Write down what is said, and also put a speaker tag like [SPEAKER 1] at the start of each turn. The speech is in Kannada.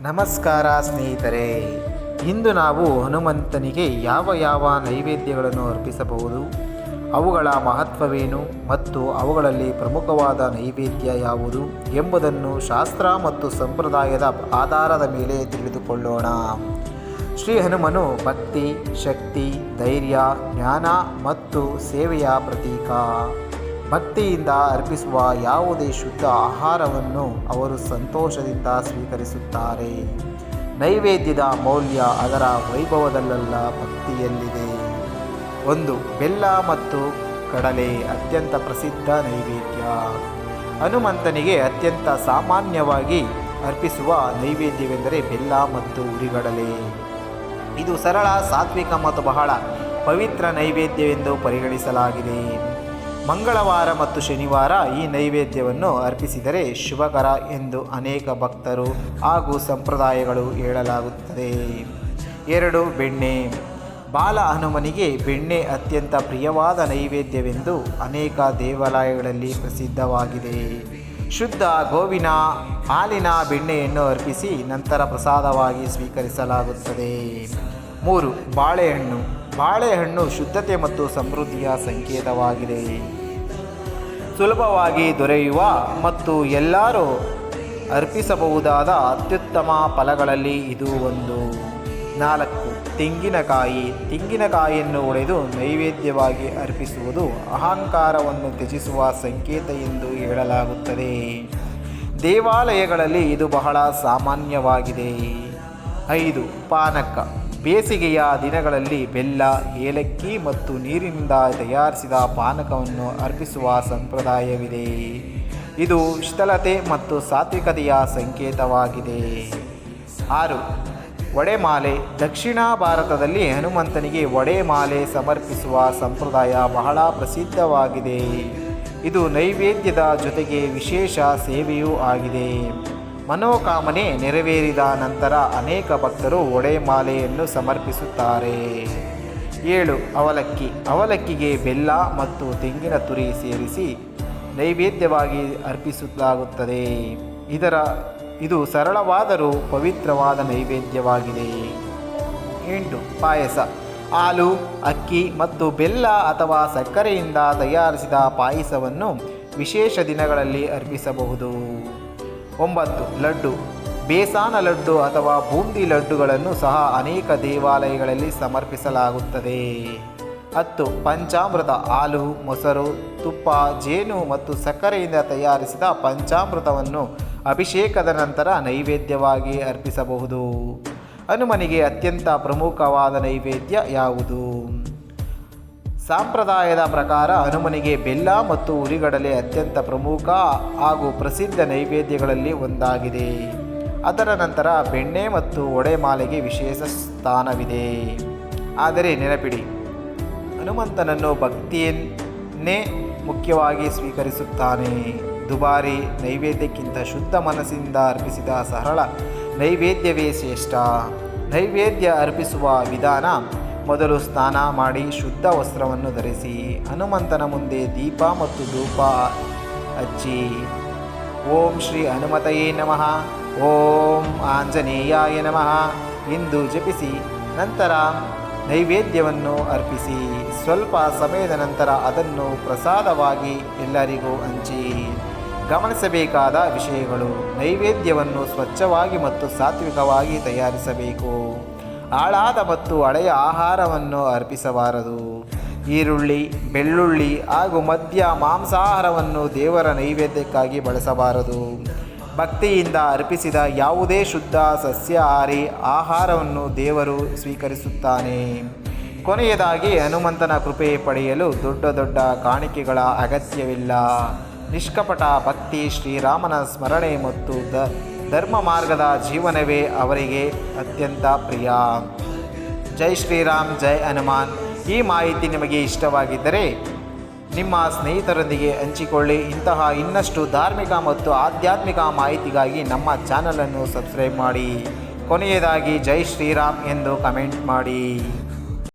[SPEAKER 1] ನಮಸ್ಕಾರ ಸ್ನೇಹಿತರೆ, ಇಂದು ನಾವು ಹನುಮಂತನಿಗೆ ಯಾವ ನೈವೇದ್ಯಗಳನ್ನು ಅರ್ಪಿಸಬಹುದು, ಅವುಗಳ ಮಹತ್ವವೇನು ಮತ್ತು ಅವುಗಳಲ್ಲಿ ಪ್ರಮುಖವಾದ ನೈವೇದ್ಯ ಯಾವುದು ಎಂಬುದನ್ನು ಶಾಸ್ತ್ರ ಮತ್ತು ಸಂಪ್ರದಾಯದ ಆಧಾರದ ಮೇಲೆ ತಿಳಿದುಕೊಳ್ಳೋಣ. ಶ್ರೀ ಹನುಮನು ಭಕ್ತಿ, ಶಕ್ತಿ, ಧೈರ್ಯ, ಜ್ಞಾನ ಮತ್ತು ಸೇವೆಯ ಪ್ರತೀಕ. ಭಕ್ತಿಯಿಂದ ಅರ್ಪಿಸುವ ಯಾವುದೇ ಶುದ್ಧ ಆಹಾರವನ್ನು ಅವರು ಸಂತೋಷದಿಂದ ಸ್ವೀಕರಿಸುತ್ತಾರೆ. ನೈವೇದ್ಯದ ಮೌಲ್ಯ ಅದರ ವೈಭವದಲ್ಲ, ಭಕ್ತಿಯಲ್ಲಿದೆ. 1. ಬೆಲ್ಲ ಮತ್ತು ಕಡಲೆ ಅತ್ಯಂತ ಪ್ರಸಿದ್ಧ ನೈವೇದ್ಯ. ಹನುಮಂತನಿಗೆ ಅತ್ಯಂತ ಸಾಮಾನ್ಯವಾಗಿ ಅರ್ಪಿಸುವ ನೈವೇದ್ಯವೆಂದರೆ ಬೆಲ್ಲ ಮತ್ತು ಹುರಿಗಡಲೆ. ಇದು ಸರಳ, ಸಾತ್ವಿಕ ಮತ್ತು ಬಹಳ ಪವಿತ್ರ ನೈವೇದ್ಯವೆಂದು ಪರಿಗಣಿಸಲಾಗಿದೆ. ಮಂಗಳವಾರ ಮತ್ತು ಶನಿವಾರ ಈ ನೈವೇದ್ಯವನ್ನು ಅರ್ಪಿಸಿದರೆ ಶುಭಕರ ಎಂದು ಅನೇಕ ಭಕ್ತರು ಹಾಗೂ ಸಂಪ್ರದಾಯಗಳು ಹೇಳಲಾಗುತ್ತದೆ. 2. ಬೆಣ್ಣೆ. ಬಾಲ ಹನುಮನಿಗೆ ಬೆಣ್ಣೆ ಅತ್ಯಂತ ಪ್ರಿಯವಾದ ನೈವೇದ್ಯವೆಂದು ಅನೇಕ ದೇವಾಲಯಗಳಲ್ಲಿ ಪ್ರಸಿದ್ಧವಾಗಿದೆ. ಶುದ್ಧ ಗೋವಿನ ಹಾಲಿನ ಬೆಣ್ಣೆಯನ್ನು ಅರ್ಪಿಸಿ ನಂತರ ಪ್ರಸಾದವಾಗಿ ಸ್ವೀಕರಿಸಲಾಗುತ್ತದೆ. 3. ಬಾಳೆಹಣ್ಣು. ಬಾಳೆಹಣ್ಣು ಶುದ್ಧತೆ ಮತ್ತು ಸಮೃದ್ಧಿಯ ಸಂಕೇತವಾಗಿದೆ. ಸುಲಭವಾಗಿ ದೊರೆಯುವ ಮತ್ತು ಎಲ್ಲರೂ ಅರ್ಪಿಸಬಹುದಾದ ಅತ್ಯುತ್ತಮ ಫಲಗಳಲ್ಲಿ ಇದು ಒಂದು. 4. ತೆಂಗಿನಕಾಯಿ. ತೆಂಗಿನಕಾಯಿಯನ್ನು ಒಡೆದು ನೈವೇದ್ಯವಾಗಿ ಅರ್ಪಿಸುವುದು ಅಹಂಕಾರವನ್ನು ತ್ಯಜಿಸುವ ಸಂಕೇತ ಎಂದು ಹೇಳಲಾಗುತ್ತದೆ. ದೇವಾಲಯಗಳಲ್ಲಿ ಇದು ಬಹಳ ಸಾಮಾನ್ಯವಾಗಿದೆ. 5. ಪಾನಕ. ಬೇಸಿಗೆಯ ದಿನಗಳಲ್ಲಿ ಬೆಲ್ಲ, ಏಲಕ್ಕಿ ಮತ್ತು ನೀರಿನಿಂದ ತಯಾರಿಸಿದ ಪಾನಕವನ್ನು ಅರ್ಪಿಸುವ ಸಂಪ್ರದಾಯವಿದೆ. ಇದು ಶೀತಲತೆ ಮತ್ತು ಸಾತ್ವಿಕತೆಯ ಸಂಕೇತವಾಗಿದೆ. 6. ವಡೆಮಾಲೆ. ದಕ್ಷಿಣ ಭಾರತದಲ್ಲಿ ಹನುಮಂತನಿಗೆ ವಡೆಮಾಲೆ ಸಮರ್ಪಿಸುವ ಸಂಪ್ರದಾಯ ಬಹಳ ಪ್ರಸಿದ್ಧವಾಗಿದೆ. ಇದು ನೈವೇದ್ಯದ ಜೊತೆಗೆ ವಿಶೇಷ ಸೇವೆಯೂ ಆಗಿದೆ. ಮನೋಕಾಮನೆ ನೆರವೇರಿದ ನಂತರ ಅನೇಕ ಭಕ್ತರು ವಡೆಮಾಲೆಯನ್ನು ಸಮರ್ಪಿಸುತ್ತಾರೆ. 7. ಅವಲಕ್ಕಿ. ಅವಲಕ್ಕಿಗೆ ಬೆಲ್ಲ ಮತ್ತು ತೆಂಗಿನ ತುರಿ ಸೇರಿಸಿ ನೈವೇದ್ಯವಾಗಿ ಅರ್ಪಿಸಲಾಗುತ್ತದೆ. ಇದು ಸರಳವಾದರೂ ಪವಿತ್ರವಾದ ನೈವೇದ್ಯವಾಗಿದೆ. 8. ಪಾಯಸ. ಹಾಲು, ಅಕ್ಕಿ ಮತ್ತು ಬೆಲ್ಲ ಅಥವಾ ಸಕ್ಕರೆಯಿಂದ ತಯಾರಿಸಿದ ಪಾಯಸವನ್ನು ವಿಶೇಷ ದಿನಗಳಲ್ಲಿ ಅರ್ಪಿಸಬಹುದು. 9. ಲಡ್ಡು. ಬೇಸಾನ ಲಡ್ಡು ಅಥವಾ ಬೂಂದಿ ಲಡ್ಡುಗಳನ್ನು ಸಹ ಅನೇಕ ದೇವಾಲಯಗಳಲ್ಲಿ ಸಮರ್ಪಿಸಲಾಗುತ್ತದೆ. 10. ಪಂಚಾಮೃತ. ಹಾಲು, ಮೊಸರು, ತುಪ್ಪ, ಜೇನು ಮತ್ತು ಸಕ್ಕರೆಯಿಂದ ತಯಾರಿಸಿದ ಪಂಚಾಮೃತವನ್ನು ಅಭಿಷೇಕದ ನಂತರ ನೈವೇದ್ಯವಾಗಿ ಅರ್ಪಿಸಬಹುದು. ಹನುಮನಿಗೆ ಅತ್ಯಂತ ಪ್ರಮುಖವಾದ ನೈವೇದ್ಯ ಯಾವುದು? ಸಂಪ್ರದಾಯದ ಪ್ರಕಾರ ಹನುಮನಿಗೆ ಬೆಲ್ಲ ಮತ್ತು ಹುರಿಗಡಲೆ ಅತ್ಯಂತ ಪ್ರಮುಖ ಹಾಗೂ ಪ್ರಸಿದ್ಧ ನೈವೇದ್ಯಗಳಲ್ಲಿ ಒಂದಾಗಿದೆ. ಅದರ ನಂತರ ಬೆಣ್ಣೆ ಮತ್ತು ವಡೆಮಾಲೆಗೆ ವಿಶೇಷ ಸ್ಥಾನವಿದೆ. ಆದರೆ ನೆನಪಿಡಿ, ಹನುಮಂತನನ್ನು ಭಕ್ತಿಯನ್ನೇ ಮುಖ್ಯವಾಗಿ ಸ್ವೀಕರಿಸುತ್ತಾನೆ. ದುಬಾರಿ ನೈವೇದ್ಯಕ್ಕಿಂತ ಶುದ್ಧ ಮನಸ್ಸಿಂದ ಅರ್ಪಿಸಿದ ಸರಳ ನೈವೇದ್ಯವೇ ಶ್ರೇಷ್ಠ. ನೈವೇದ್ಯ ಅರ್ಪಿಸುವ ವಿಧಾನ: ಮೊದಲು ಸ್ನಾನ ಮಾಡಿ ಶುದ್ಧ ವಸ್ತ್ರವನ್ನು ಧರಿಸಿ ಹನುಮಂತನ ಮುಂದೆ ದೀಪ ಮತ್ತು ಧೂಪ ಹಚ್ಚಿ ಓಂ ಶ್ರೀ ಹನುಮತಯೇ ನಮಃ, ಓಂ ಆಂಜನೇಯಾಯ ನಮಃ ಎಂದು ಜಪಿಸಿ ನಂತರ ನೈವೇದ್ಯವನ್ನು ಅರ್ಪಿಸಿ. ಸ್ವಲ್ಪ ಸಮಯದ ನಂತರ ಅದನ್ನು ಪ್ರಸಾದವಾಗಿ ಎಲ್ಲರಿಗೂ ಹಂಚಿ. ಗಮನಿಸಬೇಕಾದ ವಿಷಯಗಳು: ನೈವೇದ್ಯವನ್ನು ಸ್ವಚ್ಛವಾಗಿ ಮತ್ತು ಸಾತ್ವಿಕವಾಗಿ ತಯಾರಿಸಬೇಕು. ಹಾಳಾದ ಮತ್ತು ಹಳೆಯ ಆಹಾರವನ್ನು ಅರ್ಪಿಸಬಾರದು. ಈರುಳ್ಳಿ, ಬೆಳ್ಳುಳ್ಳಿ ಹಾಗೂ ಮದ್ಯ, ಮಾಂಸಾಹಾರವನ್ನು ದೇವರ ನೈವೇದ್ಯಕ್ಕಾಗಿ ಬಳಸಬಾರದು. ಭಕ್ತಿಯಿಂದ ಅರ್ಪಿಸಿದ ಯಾವುದೇ ಶುದ್ಧ ಸಸ್ಯಾಹಾರಿ ಆಹಾರವನ್ನು ದೇವರು ಸ್ವೀಕರಿಸುತ್ತಾನೆ. ಕೊನೆಯದಾಗಿ, ಹನುಮಂತನ ಕೃಪೆ ಪಡೆಯಲು ದೊಡ್ಡ ಕಾಣಿಕೆಗಳ ಅಗತ್ಯವಿಲ್ಲ. ನಿಷ್ಕಪಟ ಭಕ್ತಿ, ಶ್ರೀರಾಮನ ಸ್ಮರಣೆ ಮತ್ತು ಧರ್ಮ ಮಾರ್ಗದ ಜೀವನವೇ ಅವರಿಗೆ ಅತ್ಯಂತ ಪ್ರಿಯ. ಜೈ ಶ್ರೀರಾಮ್, ಜೈ ಹನುಮಾನ್. ಈ ಮಾಹಿತಿ ನಿಮಗೆ ಇಷ್ಟವಾಗಿದ್ದರೆ ನಿಮ್ಮ ಸ್ನೇಹಿತರೊಂದಿಗೆ ಹಂಚಿಕೊಳ್ಳಿ. ಇಂತಹ ಇನ್ನಷ್ಟು ಧಾರ್ಮಿಕ ಮತ್ತು ಆಧ್ಯಾತ್ಮಿಕ ಮಾಹಿತಿಗಾಗಿ ನಮ್ಮ ಚಾನಲನ್ನು ಸಬ್ಸ್ಕ್ರೈಬ್ ಮಾಡಿ. ಕೊನೆಯದಾಗಿ ಜೈ ಶ್ರೀರಾಮ್ ಎಂದು ಕಮೆಂಟ್ ಮಾಡಿ.